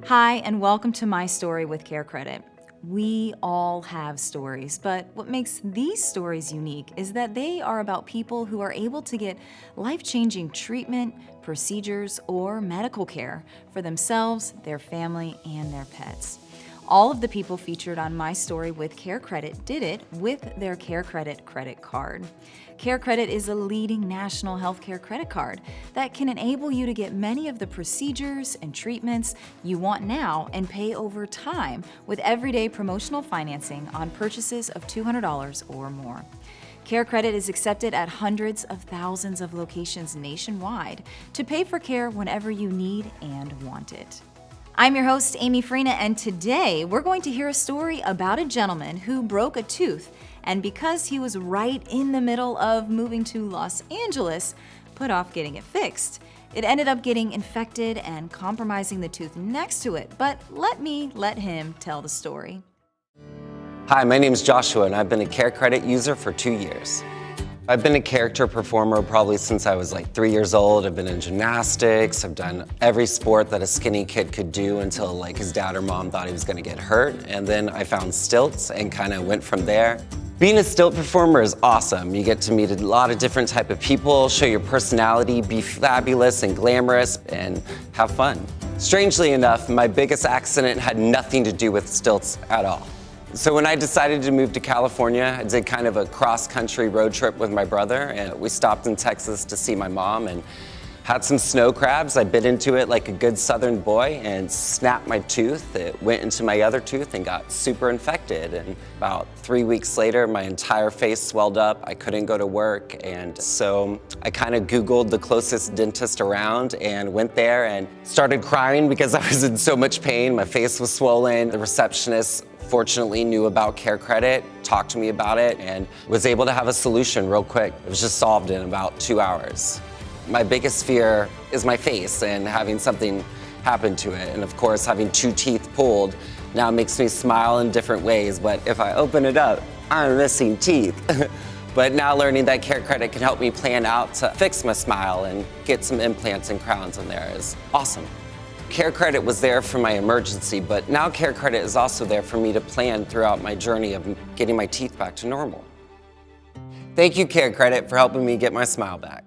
Hi, and welcome to My Story with CareCredit. We all have stories, but what makes these stories unique is that they are about people who are able to get life-changing treatment, procedures, or medical care for themselves, their family, and their pets. All of the people featured on My Story with CareCredit did it with their CareCredit credit card. CareCredit is a leading national healthcare credit card that can enable you to get many of the procedures and treatments you want now and pay over time with everyday promotional financing on purchases of $200 or more. CareCredit is accepted at hundreds of thousands of locations nationwide to pay for care whenever you need and want it. I'm your host, Amy Freena, and today we're going to hear a story about a gentleman who broke a tooth, and because he was right in the middle of moving to Los Angeles, put off getting it fixed. It ended up getting infected and compromising the tooth next to it, but let him tell the story. Hi, my name is Joshua, and I've been a CareCredit user for 2 years. I've been a character performer probably since I was like 3 years old. I've been in gymnastics. I've done every sport that a skinny kid could do until like his dad or mom thought he was gonna get hurt. And then I found stilts and kind of went from there. Being a stilt performer is awesome. You get to meet a lot of different type of people, show your personality, be fabulous and glamorous, and have fun. Strangely enough, my biggest accident had nothing to do with stilts at all. So when I decided to move to California, I did kind of a cross-country road trip with my brother, and we stopped in Texas to see my mom and had some snow crabs. I bit into it like a good southern boy and snapped my tooth. It went into my other tooth and got super infected. And about 3 weeks later, my entire face swelled up. I couldn't go to work. And so I kind of Googled the closest dentist around and went there and started crying because I was in so much pain. My face was swollen. The receptionist fortunately knew about CareCredit, talked to me about it, and was able to have a solution real quick. It was just solved in about 2 hours. My biggest fear is my face and having something happen to it. And of course, having 2 teeth pulled now makes me smile in different ways, but if I open it up, I'm missing teeth. But now learning that CareCredit can help me plan out to fix my smile and get some implants and crowns in there is awesome. CareCredit was there for my emergency, but now CareCredit is also there for me to plan throughout my journey of getting my teeth back to normal. Thank you, CareCredit, for helping me get my smile back.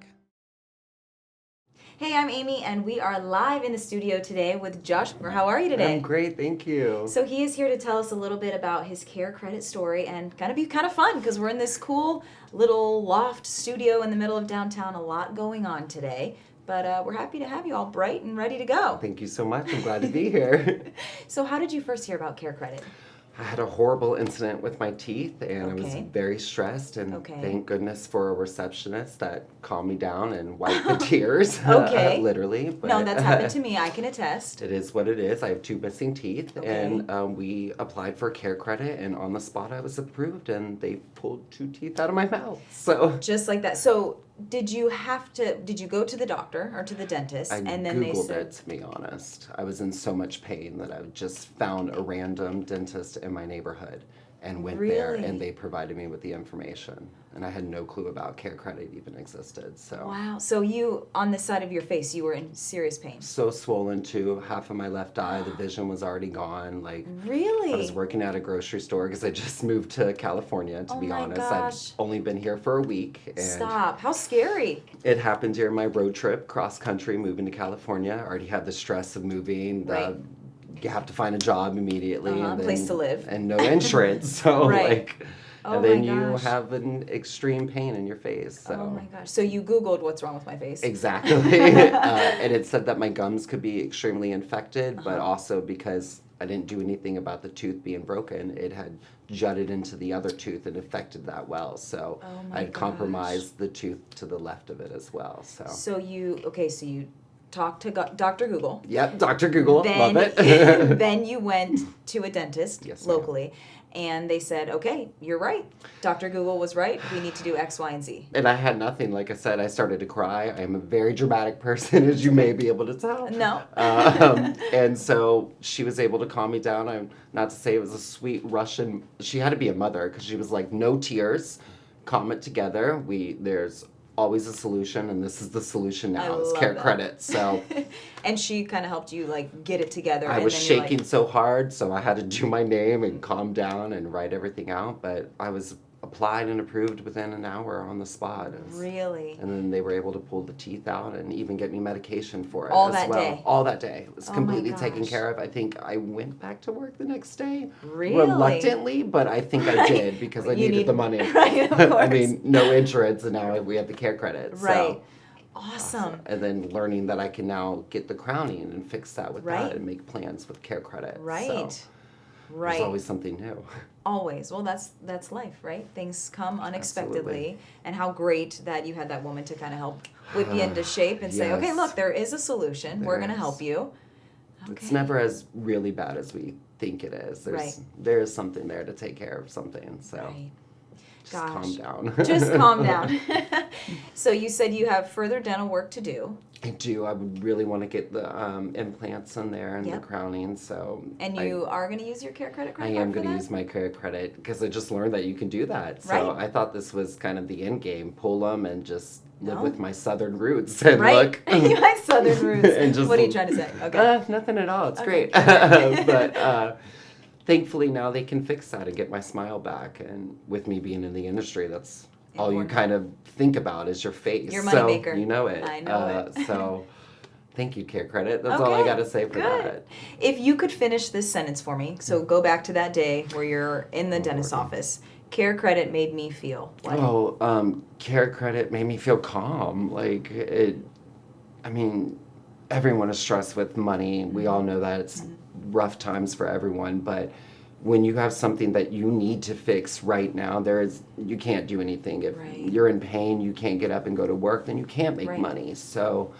Hey, I'm Amy, and we are live in the studio today with Josh. How are you today? I'm great, thank you. So he is here to tell us a little bit about his CareCredit story and gonna be kind of fun because we're in this cool little loft studio in the middle of downtown. A lot going on today. But we're happy to have you all bright and ready to go. Thank you so much. I'm glad to be here. So how did you first hear about CareCredit? I had a horrible incident with my teeth, and I was Okay. very stressed, and Okay. thank goodness for a receptionist that calmed me down and wiped the tears. Okay. Literally. But, No, that's happened to me. I can attest. It is what it is. I have 2 missing teeth, Okay. and we applied for CareCredit, and on the spot I was approved, and they pulled 2 teeth out of my mouth. So Just like that. So did you go to the doctor or to the dentist? I and then they Googled said, it, to be honest. I was in so much pain that I just found a random dentist in my neighborhood and went there, Really? and they provided me with the information. And I had no clue about CareCredit even existed. So wow. So you, on this side of your face, you were in serious pain. so swollen too. Half of my left eye, the vision was already gone. Like Really? I was working at a grocery store because I just moved to California. To Oh be my honest, gosh. I've only been here for a week, and Stop. How scary. it happened during my road trip cross country, moving to California. I already had the stress of moving. Right. You have to find a job immediately, and then, Place to live. and no insurance. So Right. like, Oh and then my you gosh. have an extreme pain in your face. So Oh my gosh. So you Googled what's wrong with my face? exactly, and it said that my gums could be extremely infected, but Uh-huh. also because I didn't do anything about the tooth being broken, it had jutted into the other tooth and affected that well. So Oh my I had gosh. compromised the tooth to the left of it as well. So. So you talked to Dr. Google. Yep, Dr. Google, Then, love it. then you went to a dentist Yes, ma'am. locally, and they said, okay, you're right. Dr. Google was right. We need to do X, Y, and Z. And I had nothing. Like I said, I started to cry. I am a very dramatic person, as you may be able to tell. No. And so she was able to calm me down. I'm not to say it was a sweet Russian. She had to be a mother because she was like, no tears, calm it together. There's always a solution, and this is the solution I now. It's love CareCredit. So And she kind of helped you like get it together. I and was then you're shaking like, so hard, so I had to do my name and calm down and write everything out. But I was applied and approved within an hour on the spot. Really? And then they were able to pull the teeth out and even get me medication for it All as that well. day? All that day. It was Oh my completely taken gosh. care of. I think I went back to work the next day. Really? Reluctantly, but I think I did because I You needed the money. Right, of I course. mean, no insurance, and now we have the CareCredit. Right. So. Awesome. And then learning that I can now get the crowning and fix that with Right. that and make plans with CareCredit. Right. So Right. there's always something new. Always. Well, that's life, right? Things come unexpectedly. Absolutely. And how great that you had that woman to kind of help whip you into shape and say, okay, Yes. look, there is a solution. We're going to There help is. you. It's never as really bad as we think it is. Right. There is something there to take care of something. So Right. just Gosh. calm down. Just calm down. So you said you have further dental work to do. I do. I would really want to get the implants in there and Yep. the crowning. So And you are going to use your CareCredit I credit am card for going to that? use my CareCredit because I just learned that you can do that. So Right. I thought this was kind of the end game. Pull them and just live No. with my southern roots and Right. look. You like Southern roots. And just What are you trying to say? Okay. Nothing at all. It's Okay. great. But thankfully now they can fix that and get my smile back. And with me being in the industry, that's all you Important. kind of think about is your face. Your so moneymaker. you know it. I know it. So thank you, CareCredit. That's all I Okay, got to say for good. that. If you could finish this sentence for me, so go back to that day where you're in the dentist's office. CareCredit made me feel what? Oh, CareCredit made me feel calm. Like it, I mean, everyone is stressed with money. We all know that it's rough times for everyone, but when you have something that you need to fix right now, you can't do anything. If Right. you're in pain, you can't get up and go to work, then you can't make Right. money. So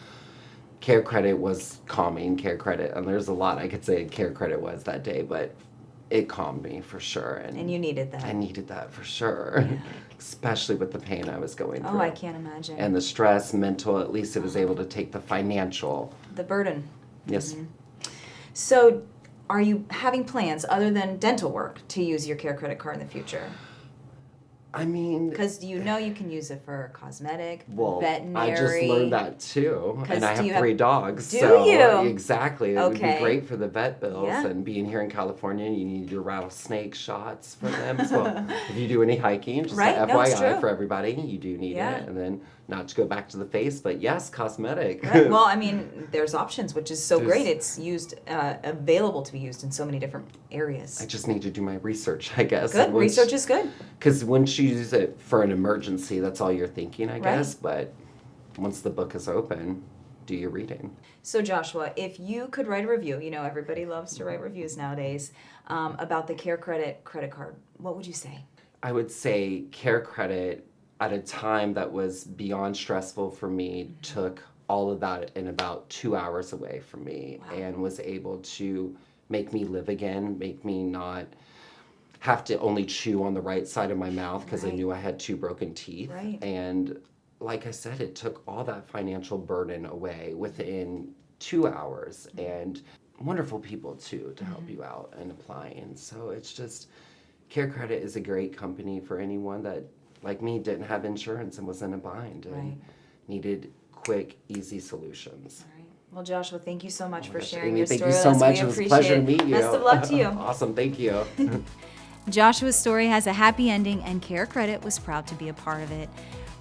CareCredit was calming. CareCredit, and there's a lot I could say CareCredit was that day, but it calmed me for sure. And you needed that. I needed that for sure, especially with the pain I was going through. Oh, I can't imagine. And the stress, mental, at least it was able to take the financial. The burden. Yes. So are you having plans other than dental work to use your CareCredit card in the future? I mean, Because you know you can use it for cosmetic, well, veterinary. I just learned that too. 'Cause And I do have you have- 3 dogs. Do so you? Exactly. It would Okay. be great for the vet bills. Yeah. And being here in California, you need your rattlesnake shots for them. So if you do any hiking, just Right, a no, it's FYI true. for everybody, you do need Yeah. it. And then not to go back to the face, but yes, cosmetic. Right. Well, I mean, there's options, which is so There's- great. It's used, available to be used in so many different areas. I just need to do my research, I guess. Good. Research is good. Because once you use it for an emergency, that's all you're thinking, I Right. guess. But once the book is open, do your reading. So Joshua, if you could write a review, you know everybody loves to write reviews nowadays, about the CareCredit credit card, what would you say? I would say CareCredit, at a time that was beyond stressful for me, took all of that in about 2 hours away from me. Wow. And was able to make me live again, make me not have to only chew on the right side of my mouth because I Right. knew I had 2 broken teeth. Right. And like I said, it took all that financial burden away within 2 hours, and wonderful people too to help you out and applying. So it's just, CareCredit is a great company for anyone that, like me, didn't have insurance and was in a bind and Right. needed quick, easy solutions. All right. Well, Joshua, thank you so much for Gosh, sharing Amy, your thank story you with so us. much. We It was a appreciate pleasure it. to meet you. Best of luck to you. Awesome, thank you. Joshua's story has a happy ending, and CareCredit was proud to be a part of it.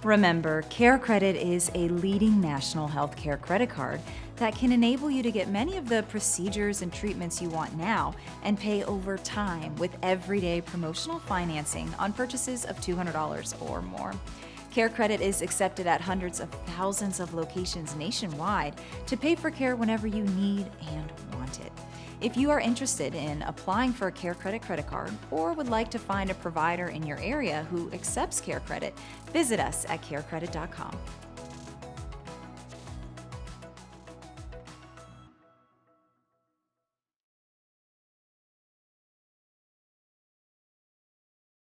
Remember, CareCredit is a leading national healthcare credit card that can enable you to get many of the procedures and treatments you want now and pay over time with everyday promotional financing on purchases of $200 or more. CareCredit is accepted at hundreds of thousands of locations nationwide to pay for care whenever you need and want it. If you are interested in applying for a CareCredit credit card or would like to find a provider in your area who accepts CareCredit, visit us at carecredit.com.